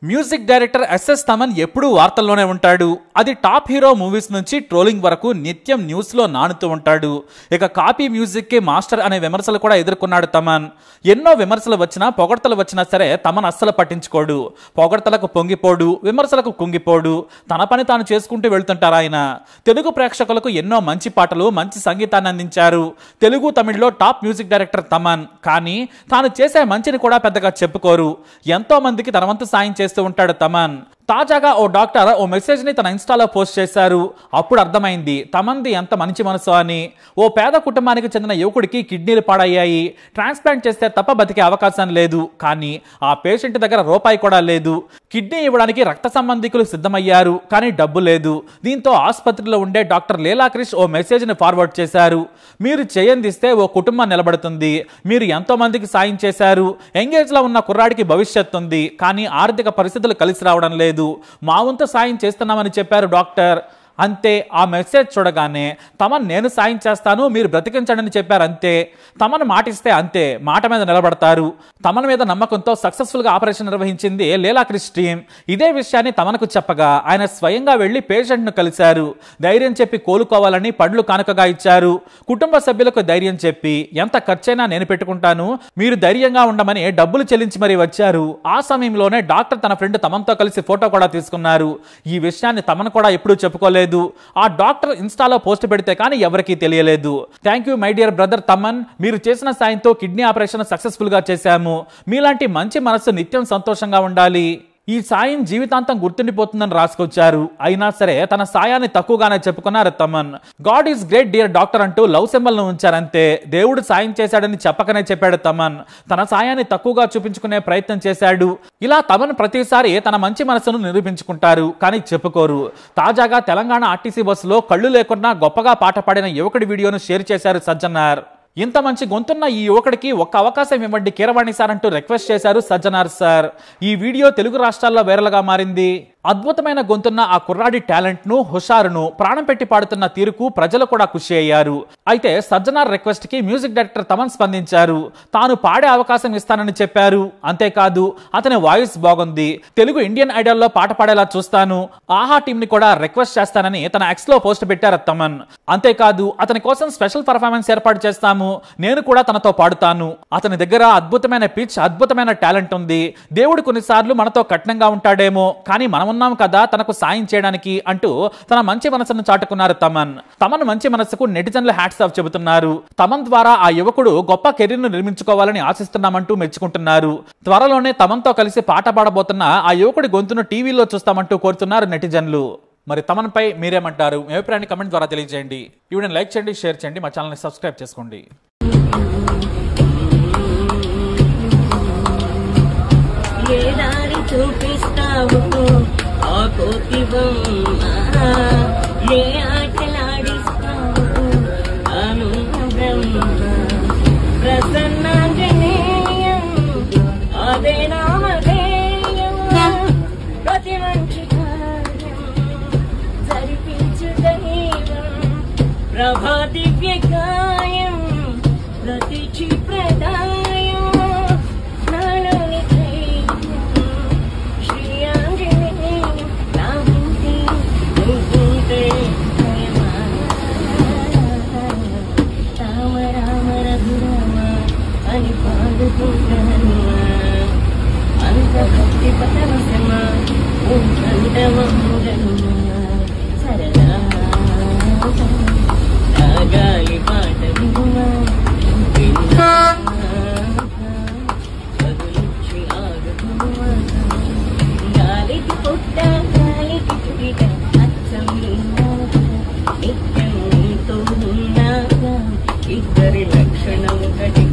Music director SS Thaman ఎప్పుడూ వార్తల్లోనే ఉంటాడు. అది టాప్ హీరో మూవీస్ నుంచి ట్రోలింగ్ వరకు నిత్యం న్యూస్లో నానుతూ ఉంటాడు. ఇక కాపీ మ్యూజిక్కి మాస్టర్ అనే విమర్శలు కూడా ఎదుర్కొన్నాడు తమన్. ఎన్నో విమర్శలు వచ్చినా పొగడ్తలు వచ్చినా సరే తమన్ అస్సలు పట్టించుకోడు. పొగడ్తలకు పొంగిపోడు, విమర్శలకు కుంగిపోడు. తన పని తాను చేసుకుంటూ వెళ్తుంటారు ఆయన. తెలుగు ప్రేక్షకులకు ఎన్నో మంచి పాటలు, మంచి సంగీతాన్ని అందించారు. తెలుగు తమిళ్లో టాప్ మ్యూజిక్ డైరెక్టర్ తమన్. కానీ తాను చేసే మంచిని కూడా పెద్దగా చెప్పుకోరు. ఎంతో మందికి తన వంతు సాయం చేస్తూ ఉంటాడు తమన్. తాజాగా ఓ డాక్టర్ ఓ మెసేజ్ ని తన ఇన్స్టాలో పోస్ట్ చేశారు. అప్పుడు అర్థమైంది తమన్ది ఎంత మంచి మనసు అని. ఓ పేద కుటుంబానికి చెందిన యువకుడికి కిడ్నీలు పాడయ్యాయి. ట్రాన్స్ప్లాంట్ చేస్తే తప్ప బతికే అవకాశం లేదు. కానీ ఆ పేషెంట్ దగ్గర రూపాయి కూడా లేదు. కిడ్నీ ఇవ్వడానికి రక్త సంబంధికులు సిద్ధమయ్యారు, కానీ డబ్బు లేదు. దీంతో ఆసుపత్రిలో ఉండే డాక్టర్ లీలాక్రిష్ ఓ మెసేజ్ ని ఫార్వర్డ్ చేశారు. మీరు చేయందిస్తే ఓ కుటుంబం నిలబడుతుంది. మీరు ఎంతో మందికి సాయం చేశారు. ఎంగేజ్ లో ఉన్న కుర్రాడికి భవిష్యత్తు ఉంది, కానీ ఆర్థిక పరిస్థితులు కలిసి రావడం లేదు. మా వంతు సాయం చేస్తున్నామని చెప్పారు డాక్టర్. అంతే. ఆ మెసేజ్ చూడగానే తమన్ నేను సాయం చేస్తాను, మీరు బ్రతికించండి అని చెప్పారు. అంతే. తమన్ మాటిస్తే అంతే, మాట మీద నిలబడతారు. తమన్ మీద నమ్మకంతో సక్సెస్ఫుల్గా ఆపరేషన్ నిర్వహించింది లీలాక్రిష్ టీమ్. ఇదే విషయాన్ని తమన్కు చెప్పగా ఆయన స్వయంగా వెళ్లి పేషెంట్ను కలిశారు. ధైర్యం చెప్పి కోలుకోవాలని పండ్లు కానుకగా ఇచ్చారు. కుటుంబ సభ్యులకు ధైర్యం చెప్పి ఎంత ఖర్చైనా నేను పెట్టుకుంటాను, మీరు ధైర్యంగా ఉండమని డబ్బులు చెల్లించి మరీ వచ్చారు. ఆ సమయంలోనే డాక్టర్ తన ఫ్రెండ్ తమన్తో కలిసి ఫోటో కూడా తీసుకున్నారు. ఈ విషయాన్ని తమన్ కూడా ఎప్పుడూ చెప్పుకోలేదు. ఆ డాక్టర్ ఇన్స్టాలో పోస్ట్ పెడితే కానీ ఎవరికీ తెలియలేదు. Thank you my dear brother Thaman, మీరు చేసిన సాయంతో కిడ్నీ ఆపరేషన్ సక్సెస్ఫుల్ గా చేశాము. మీలాంటి మంచి మనసు నిత్యం సంతోషంగా ఉండాలి. ఈ సాయం జీవితాంతం గుర్తుండిపోతుందని రాసుకొచ్చారు. అయినా సరే తన సాయాన్ని తక్కువగానే చెప్పుకున్నారు Thaman. God is great dear doctor అంటూ లవ్ సింబల్ ను ఉంచారంతే. దేవుడు సాయం చేశాడని చెప్పకనే చెప్పాడు తమన్. తన సాయాన్ని తక్కువగా చూపించుకునే ప్రయత్నం చేశాడు. ఇలా తమన్ ప్రతిసారి తన మంచి మనసును నిరూపించుకుంటారు, కానీ చెప్పుకోరు. తాజాగా తెలంగాణ ఆర్టీసీ బస్సులో కళ్ళు లేకుండా గొప్పగా పాట పాడిన యువకుడి వీడియోను షేర్ చేశారు సజ్జనార్. ఇంత మంచి గొంతున్న ఈ యువకుడికి ఒక్క అవకాశం ఇవ్వండి కీరవాణి సార్ అంటూ రిక్వెస్ట్ చేశారు సజ్జనార్ సార్. ఈ వీడియో తెలుగు రాష్ట్రాల్లో వైరల్గా మారింది. అద్భుతమైన గొంతున్న ఆ కుర్రాడి టాలెంట్ ను, హుషారును, ప్రాణం పెట్టి పాడుతున్న తీరుకు ప్రజలు కూడా ఖుషి అయ్యారు. అయితే సజ్జనార్ రిక్వెస్ట్ కి మ్యూజిక్ డైరెక్టర్ తమన్ స్పందించారు. తాను పాడే అవకాశం ఇస్తానని చెప్పారు. అంతేకాదు అతని వాయిస్ బాగుంది, తెలుగు ఇండియన్ ఐడల్ లో పాట పాడేలా చూస్తాను, ఆహా టీం ని కూడా రిక్వెస్ట్ చేస్తానని తన ఎక్స్ లో పోస్ట్ పెట్టారు తమన్. అంతేకాదు అతని కోసం స్పెషల్ పర్ఫార్మెన్స్ ఏర్పాటు చేస్తాము, నేను కూడా తనతో పాడుతాను, అతని దగ్గర అద్భుతమైన పిచ్, అద్భుతమైన టాలెంట్ ఉంది, దేవుడు కొన్నిసార్లు మనతో కఠినంగా ఉంటాడేమో, కానీ మనం ఉన్నాం కదా తనకు సాయం చేయడానికి అంటూ తన మంచి మనసును చాటుకున్నారు తమన్. తమన్ మంచి మనసుకు నెటిజన్లు హ్యాట్స్ ఆఫ్ చెబుతున్నారు. తమన్ ద్వారా ఆ యువకుడు గొప్ప కెరీర్ ను నిర్మించుకోవాలని ఆశిస్తున్నామంటూ మెచ్చుకుంటున్నారు. త్వరలోనే తమన్తో కలిసి పాట పాడబోతున్న ఆ యువకుడి గొంతును టీవీలో చూస్తామంటూ కోరుతున్నారు నెటిజన్లు. మరి తమన్ పై మీరేమంటారు? మీ అభిప్రాయాన్ని కమెంట్ ద్వారా తెలియజేయండి. ఈ వీడియోని లైక్ చేయండి, షేర్ చేయండి, మా ఛానల్ని సబ్స్క్రైబ్ చేసుకోండి. ఏ దారి చూపిస్తావు ఆ కోతి బొమ్మ, ఏ ఆటలాడిస్తావు అను బ్రహ్మ, ప్రసన్నాంజనేయం అదే నామధేయం, ప్రతి మంచి కార్యం జరిపించు దైవం, ప్రభాదివ్య కాయం ప్రతి క్షిప్రదాయం, నాలోని అని పాడుకుంటాను అంత భక్తి పరవశమా సరదా రాగాలి పాట వినుమా బదులుచ్చి ఆగుతుమా, గాలికి పుట్ట గాలికి పుట్ట అచ్చం నిత్యం నీతో ఉన్నాక ఇద్దరి లక్షణం ఒకటి